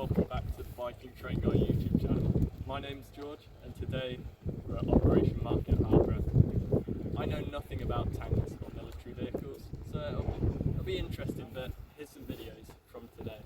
welcome back to the Viking Train Guy YouTube channel. My name's George and today we're at Operation Market Harborough. I know nothing about tanks or military vehicles, so it'll be interesting, but here's some videos from today.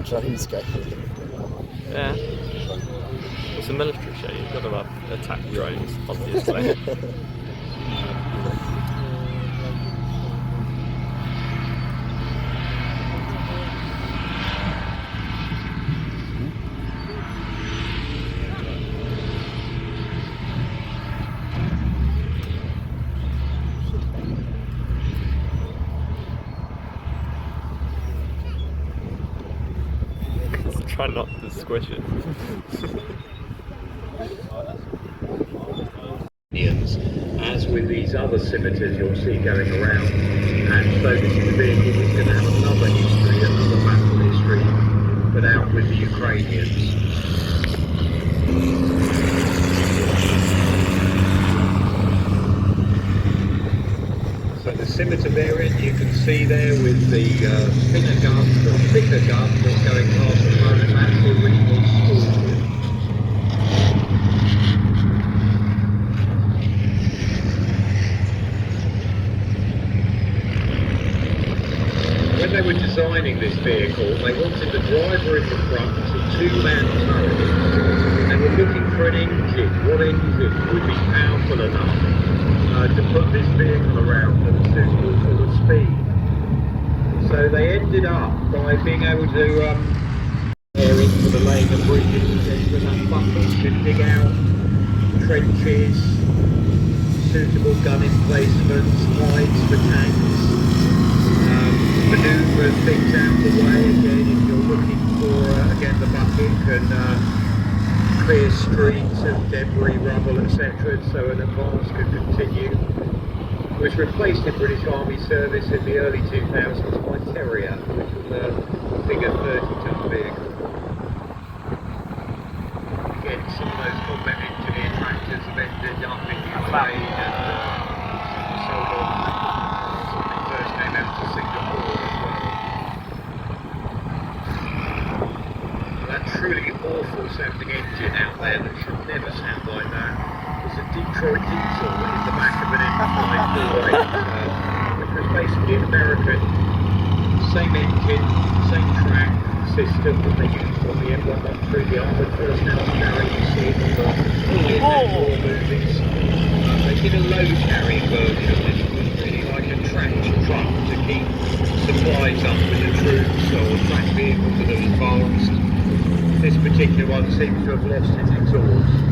Trains go. Yeah. It's a military show, you've got to have attack drones, obviously. Try not to squish it. As with these other scimitars you'll see going around, and so this is a vehicle that's going to have another history, another battle history, but out with the Ukrainians. So the scimitar variant you can see there with the thinner gun, the thicker gun that's going past the moment, that's the original Scorpion. When they were designing this vehicle, they wanted the driver in the front to two-man turret. They were looking for an engine. What engine would be powerful enough to put this vehicle around at a suitable sort of speed? So they ended up by being able to area for the laying of bridges, with that buckets to dig out trenches, suitable gun emplacements, hides for tanks, manoeuvre things out the way. Again, if you're looking for again the bucket can clear streets of debris, rubble, etc., so an advance could continue. It was replaced in British Army service in the early 2000s by Terrier, which was a bigger 30-ton vehicle. Again, some of those combat engineer tractors have ended up in Ukraine and sold on when they first came out to Singapore as well. That truly awful sounding engine out there that should never sound like that. There's a Detroit diesel in the back of an M5 which was basically an American, same engine, same track system that they used on the M113, the armoured personnel carrier you see it on the war movies. They did a load carrying version. This was really like a tractor truck to keep supplies up with the troops, or a track vehicle that had advanced. This particular one seems to have lost its exhaust.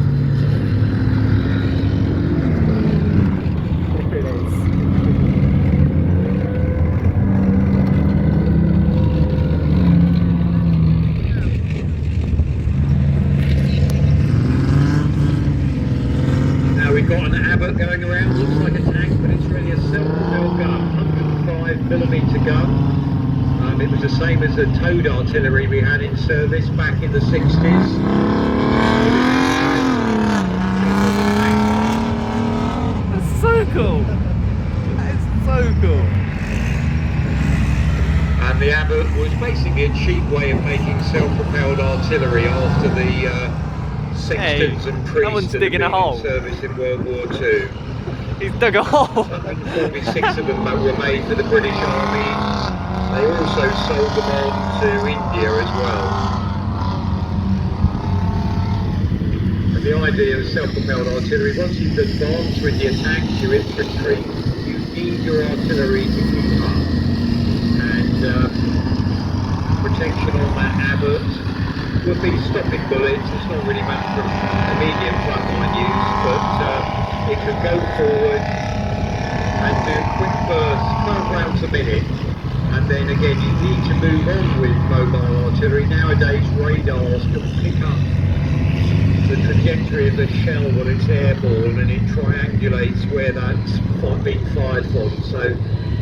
Going around, looks like a tank, but it's really a self-propelled gun, 105mm gun. It was the same as the towed artillery we had in service back in the 60s. That's so cool! That's so cool! And the Abbott was basically a cheap way of making self-propelled artillery after the sextons and priests that one's digging a hole. In service in World War II. He's dug a hole. 146 of them were made for the British Army. They also sold them on to India as well. And the idea of self-propelled artillery, once you've advanced with your tanks, your infantry, you need your artillery to keep up. And protection on that Abbott would be stopping bullets. It's not really meant for immediate frontline use, but it could go forward and do quick bursts, 12 rounds a minute, and And then again, you need to move on with mobile artillery. Nowadays, radars can pick up the trajectory of the shell when it's airborne, and it triangulates where that's being fired from. So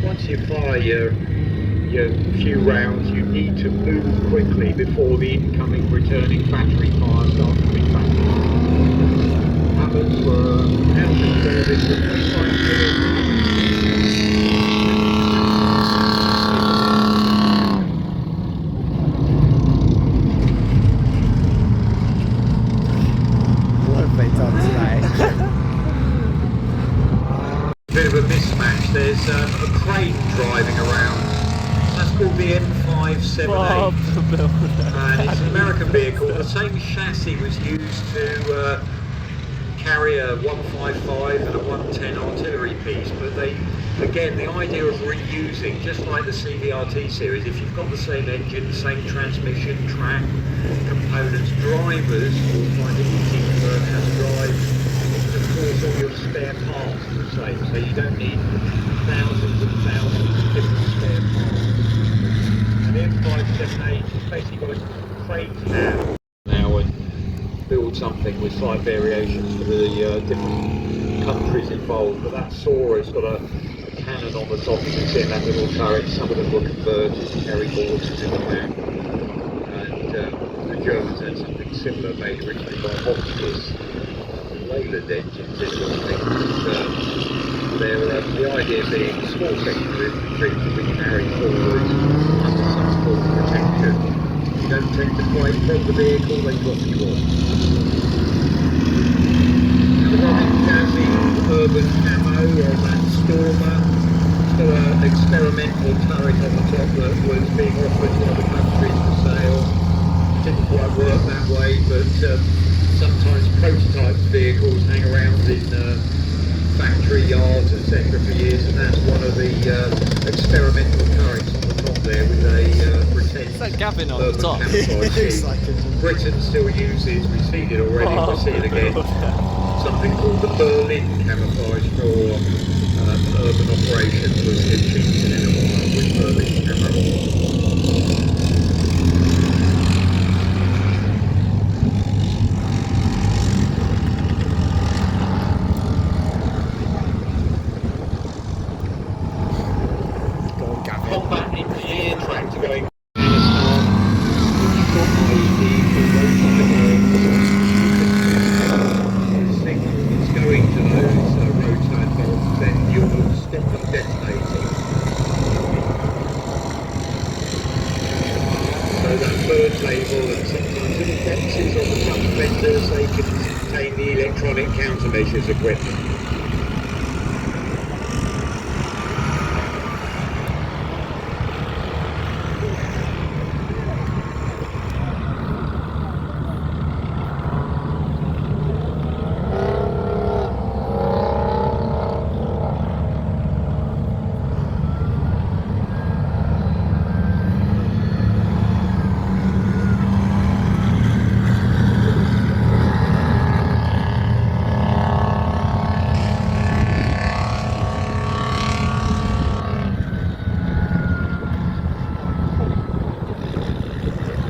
once you fire your few rounds, you need to move quickly before the incoming returning battery fire starts coming back. Hammers were out of service for 25 minutes. Bit of a mismatch. There's a crane driving around. That's called the M578, and it's an American vehicle. The same chassis was used to carry a 155 and a 110 artillery piece, but the idea of reusing, just like the CVRT series, if you've got the same engine, same transmission, track, components, drivers will find it easy to learn how to drive. Of course, all your spare parts are the same, so you don't need thousands and thousands of different spare parts. And the M578 has basically got a crate now and build something with slight variations for the different countries involved. But that Sora's got a cannon on the top, you can see in that little turret. Some of them were converted to carry mortars in the back. And the Germans had something similar made originally by Hotchkiss. Leyland engines, this sort of thing. The idea being small section of infantry can be carried forward under some sort of protection. You don't tend to fight from the vehicle, they drop you off. And the Rocket Chassis urban camo on that Stormer, it's got an experimental turret on the top that was being offered to other countries for sale. Didn't quite work that way, but sometimes prototype vehicles hang around in factory yards, etc. for years, and that's one of the experimental turrets on the top there with a pretend Gavin on urban the top. camouflage. Britain still uses, we've seen it already, we'll see it again, something called the Berlin camouflage for urban operations. We'll see Chieftain in a while with Berlin camouflage. Combat engineer tractor going signal it's going to those roadside bolts, then you'll stop them detonating. So that bird label and sometimes little boxes on the front fenders, they can contain the electronic countermeasures equipment.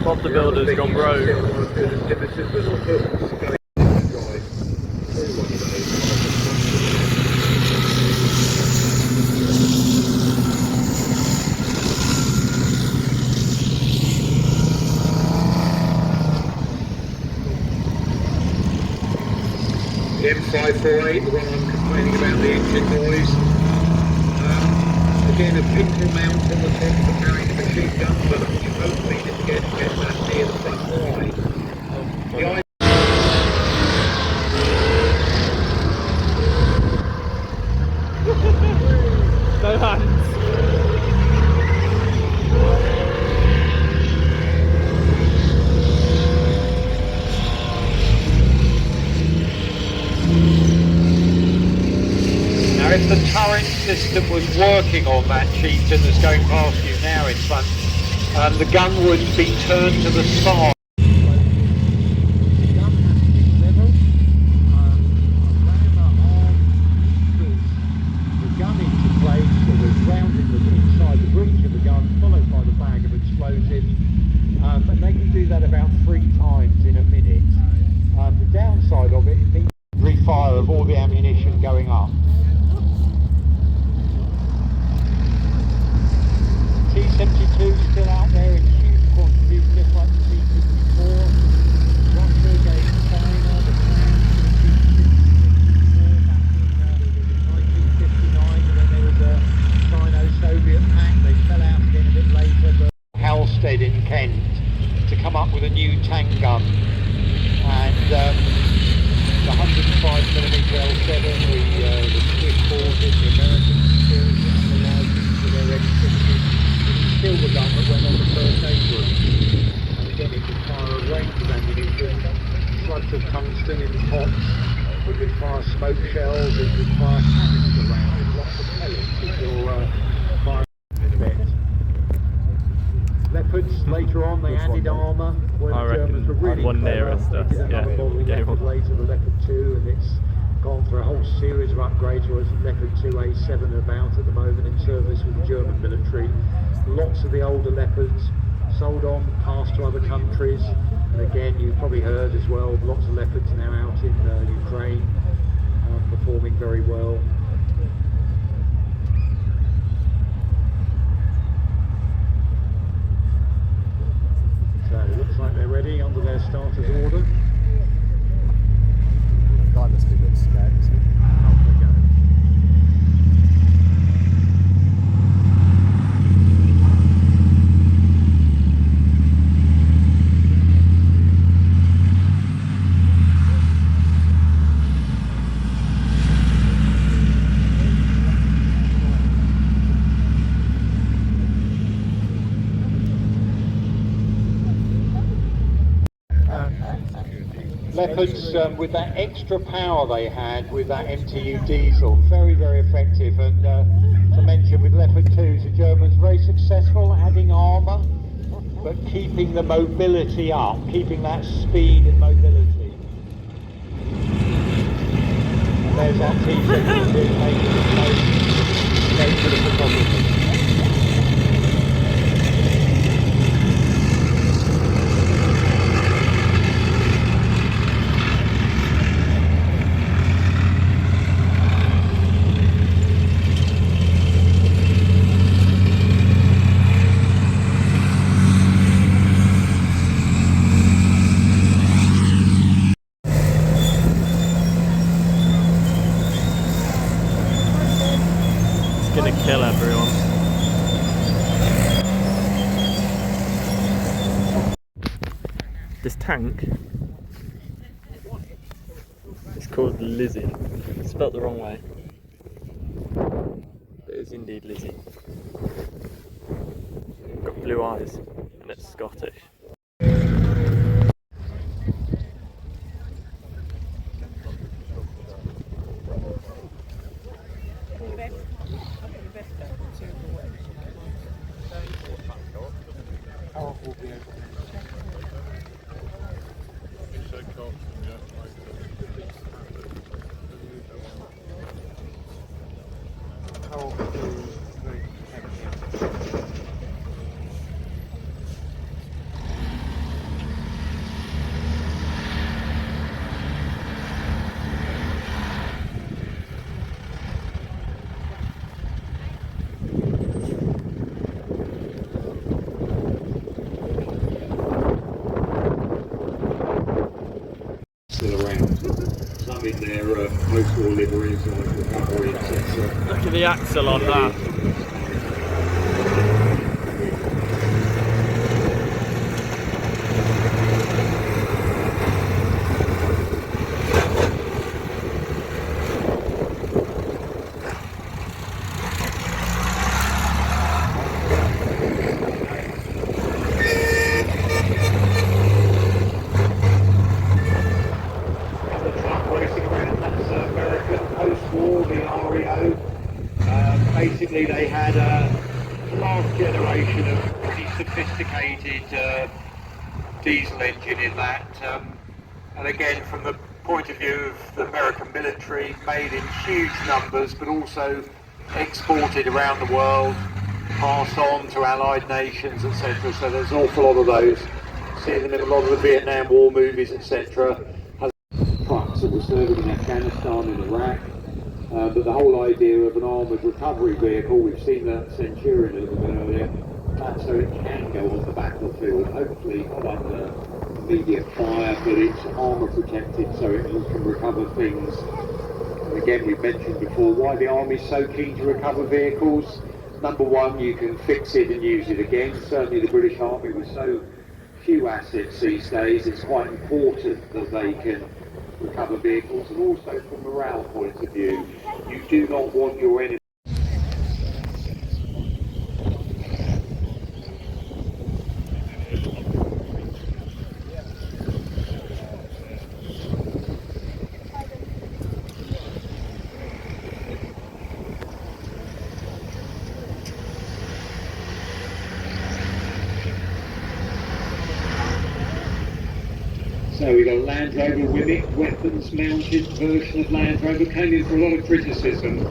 Bob the Builder's gone rogue. The M548, the one I'm complaining about the engine noise. Again, a pintle mount on the top for carrying the machine gun, but you hopefully didn't get that near the front line. The idea No hands. Now, if the turret system was working on that Chieftain that's going past you now in front, the gun would be turned to the side. The gun has to be level, the gun into place, so we're grounding the inside the breech of the gun, Harborough in Kent to come up with a new tank gun, and the 105mm L7, the Swiss boarded, the Americans still have the license for their M60. It's still the gun that went on the first Abrams, and again it could fire a range of ammunition, slugs of tungsten in pots, it could fire smoke shells, it could fire canister rounds, lots of pellets if you're firing bit. Leopards, later on they added armour when the Germans were really one clever. nearest They us, did another model Leopard later, the Leopard 2, and it's gone for a whole series of upgrades, whereas the Leopard 2A7 are about at the moment in service with the German military. Lots of the older Leopards sold on, passed to other countries, and again you've probably heard as well, lots of Leopards now out in Ukraine, performing very well. So it looks like they're ready under their starter's order. The guy must be a bit scared, isn't he? Off they go. Leopards, with that extra power they had with that MTU diesel, very, very effective. And to mention with Leopard 2s, the Germans very successful adding armour, but keeping the mobility up, keeping that speed and mobility. And there's our T-72 making its way to the photography. Gonna kill everyone. This tank is called Lizzie. It's spelt the wrong way. It is indeed Lizzie. Got blue eyes and it's Scottish. Still around. Some in their post-war liveries like Harborough, etc. Look at the axle on that. Basically they had a last generation of pretty sophisticated diesel engine in that, and again from the point of view of the American military, made in huge numbers but also exported around the world, passed on to allied nations, etc. So there's an awful lot of those. See them in a lot of the Vietnam War movies, etc. Trucks that were serving in Afghanistan and Iraq. But the whole idea of an armoured recovery vehicle, we've seen that Centurion a little bit earlier, that's so it can go on the battlefield, hopefully not under immediate fire, but it's armour protected so it can recover things. And again, we've mentioned before why the Army's so keen to recover vehicles. number one, you can fix it and use it again. Certainly the British Army, with so few assets these days, it's quite important that they can recover vehicles, and also from a morale point of view, you do not want your enemy. So we got Land Rover Wimmick, weapons mounted version of Land Rover, came in for a lot of criticism.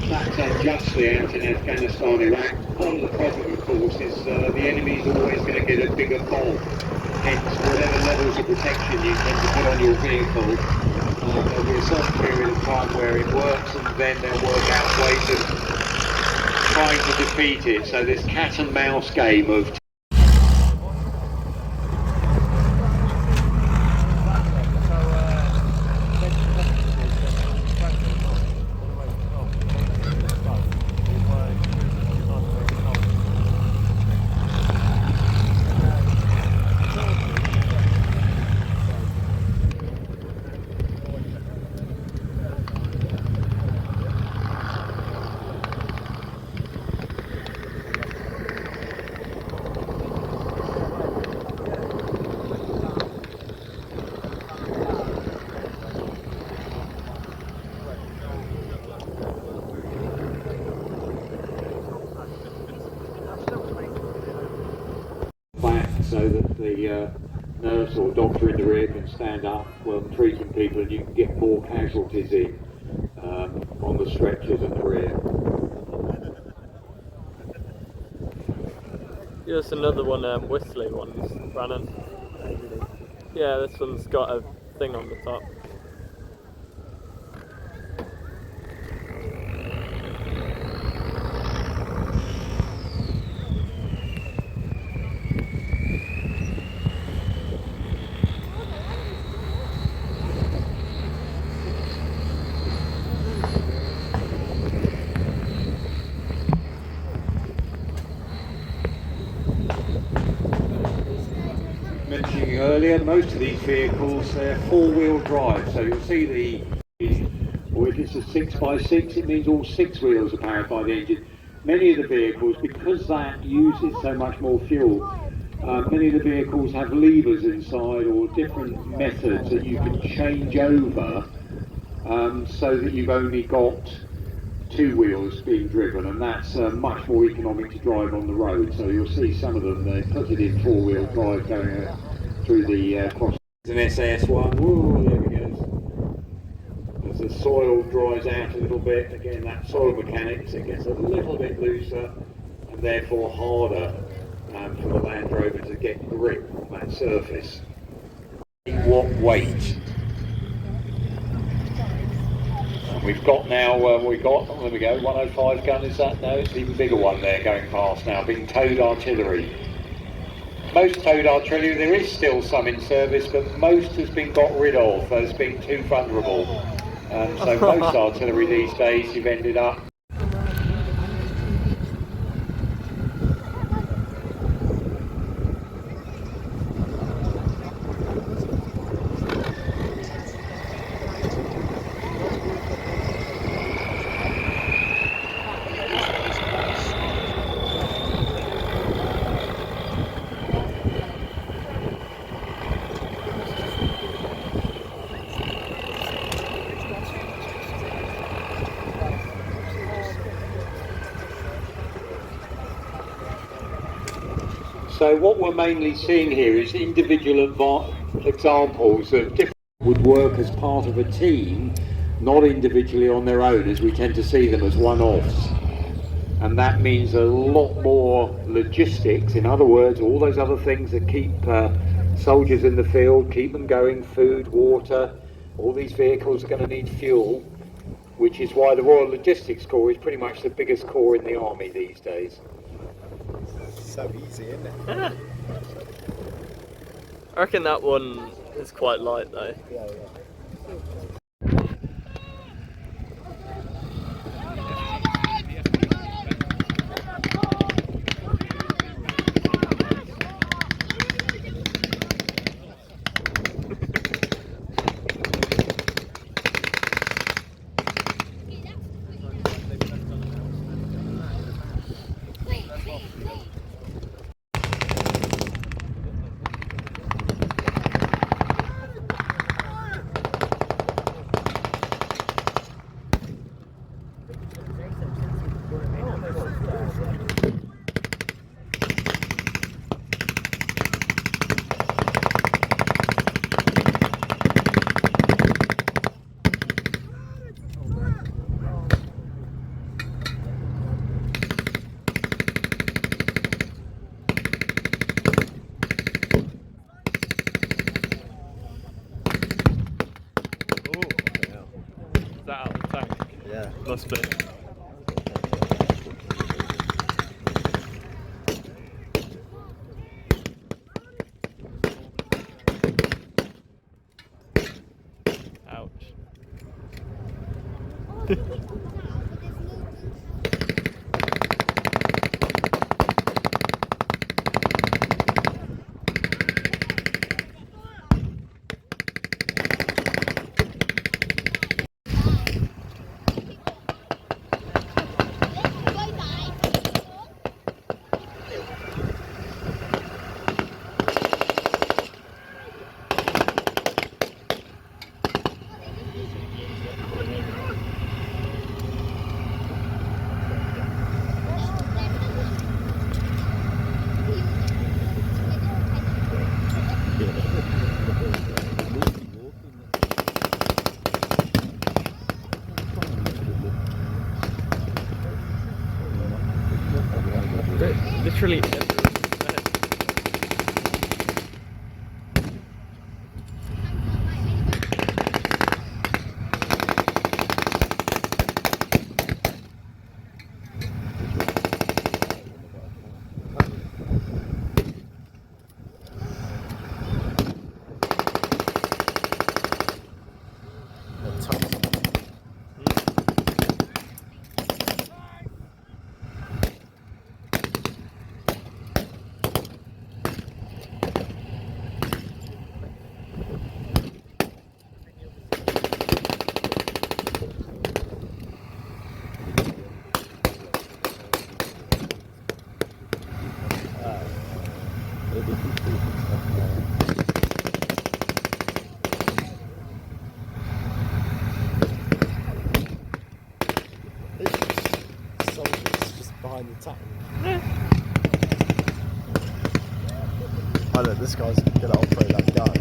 That's unjustly out in Afghanistan, Iraq. Part of the problem, of course, is the enemy's always going to get a bigger bomb. Hence, whatever levels of protection you tend to put on your vehicle, there'll be a certain period of time where it works, and then they'll work out ways of trying to defeat it. So this cat and mouse game of back so that the nurse or doctor in the rear can stand up while treating people, and you can get more casualties in on the stretchers in the rear. Here's another one, Whistly one's running. Yeah, this one's got a thing on the top. Mentioning earlier, most of these vehicles, they're four-wheel drive, so you'll see or if it's a 6x6, it means all six wheels are powered by the engine. Many of the vehicles, because that uses so much more fuel, many of the vehicles have levers inside or different methods that you can change over so that you've only got two wheels being driven, and that's much more economic to drive on the road. So you'll see some of them, they put it in four-wheel drive going through the cross. It's an SS1, whoa, there we go. As the soil dries out a little bit, again that soil mechanics, it gets a little bit looser and therefore harder for the Land Rover to get grip on that surface. What weight? We've got now, there we go, 105 gun is that? No, it's an even bigger one there going past now, being towed artillery. Most towed artillery, there is still some in service, but most has been got rid of as being too vulnerable. So most artillery these days you've ended up So what we're mainly seeing here is individual examples of different would work as part of a team, not individually on their own, as we tend to see them as one-offs. And that means a lot more logistics. In other words, all those other things that keep soldiers in the field, keep them going, food, water, all these vehicles are going to need fuel, which is why the Royal Logistics Corps is pretty much the biggest corps in the army these days. So easy, isn't it? Yeah. I reckon that one is quite light though. Yeah. Must be. Ouch. Literally. Behind the tank. Oh look, this guy's gonna operate that gun.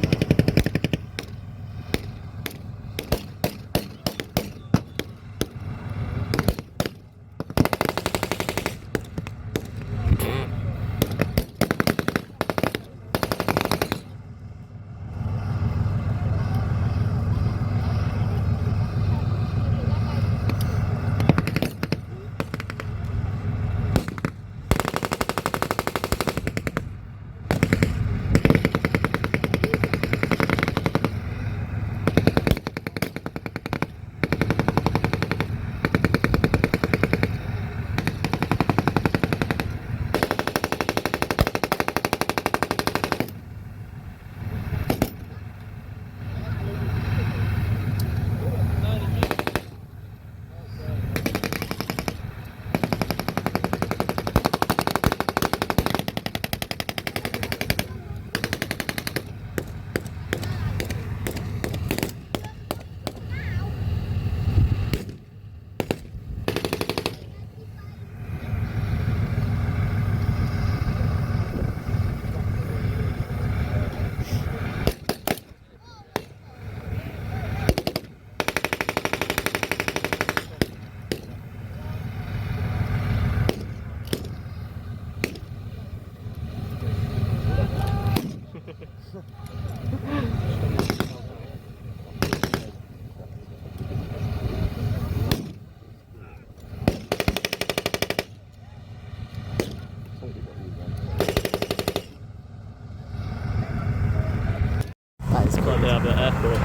Right there at the airport.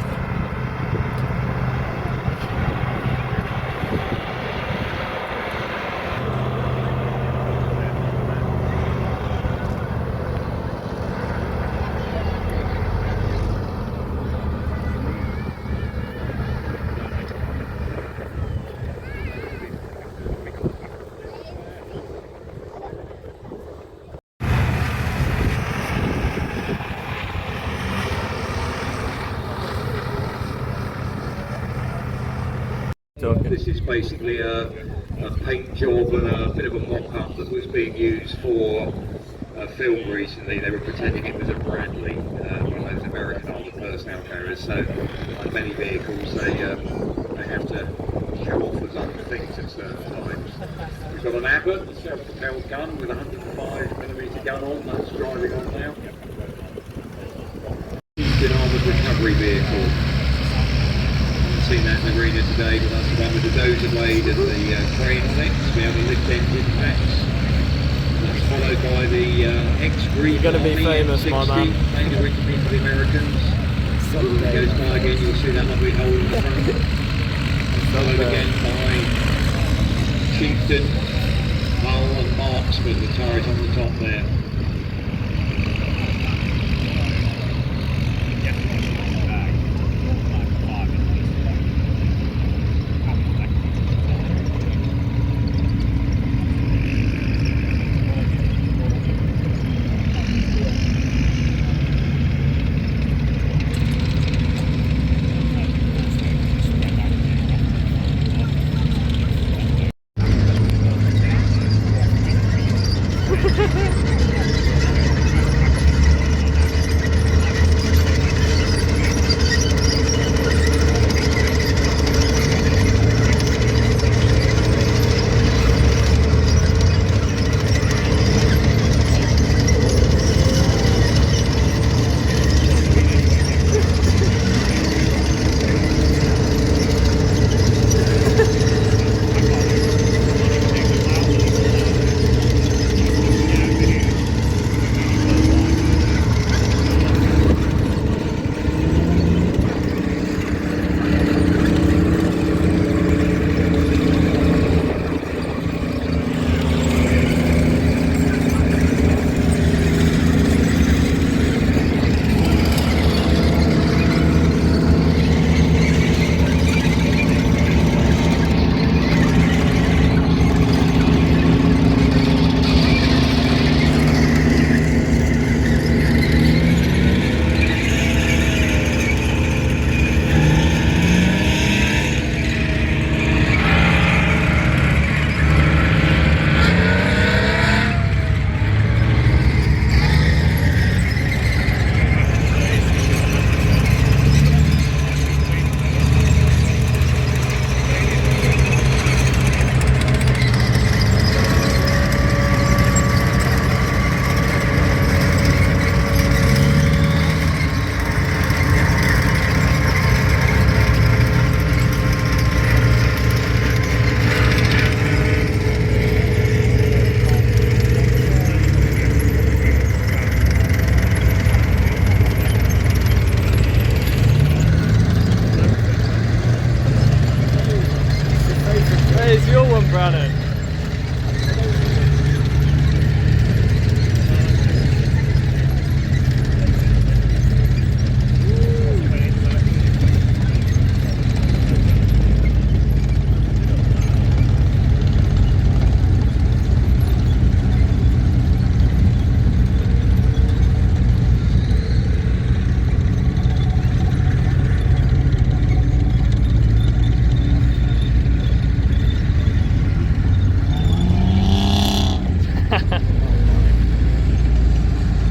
This is basically a paint job and a bit of a mock-up that was being used for a film recently. They were pretending it was a Bradley, one of those American armored personnel carriers. So on many vehicles they have to show off as other things at certain times. We've got an Abbott, a self-propelled gun with a 105mm gun on, that's driving on now. Used in armoured recovery vehicle. seen that in the arena today, but that's the one with the dozer blade and the crane on it. So we have a lift engine packs. That's followed by the ex-Green You're gonna be Army famous, M60, my man. mainly originally for the Americans. Someday. Goes by again, you'll see that lovely hole in the front. Followed Someday. again by Chieftain, Hull and Marksman, the turret on the top there. Where's your one, Brannon?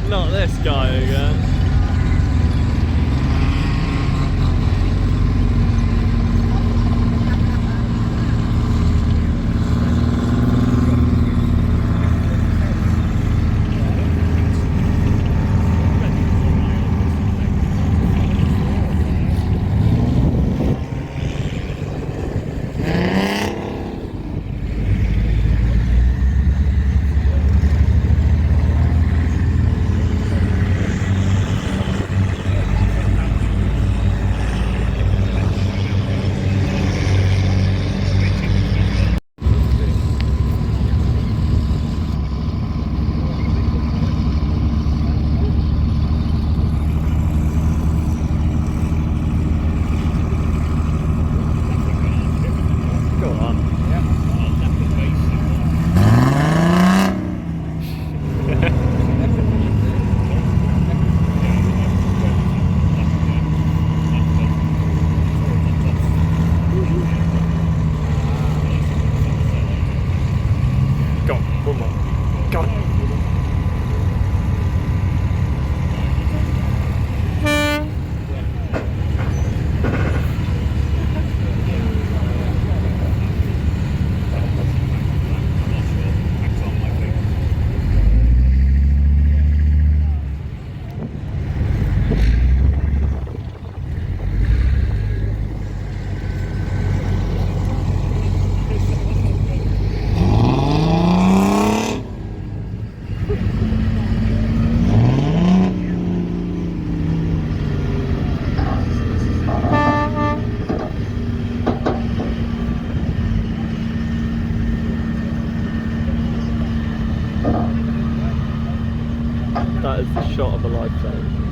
Not this guy again. That is the shot of a lifetime.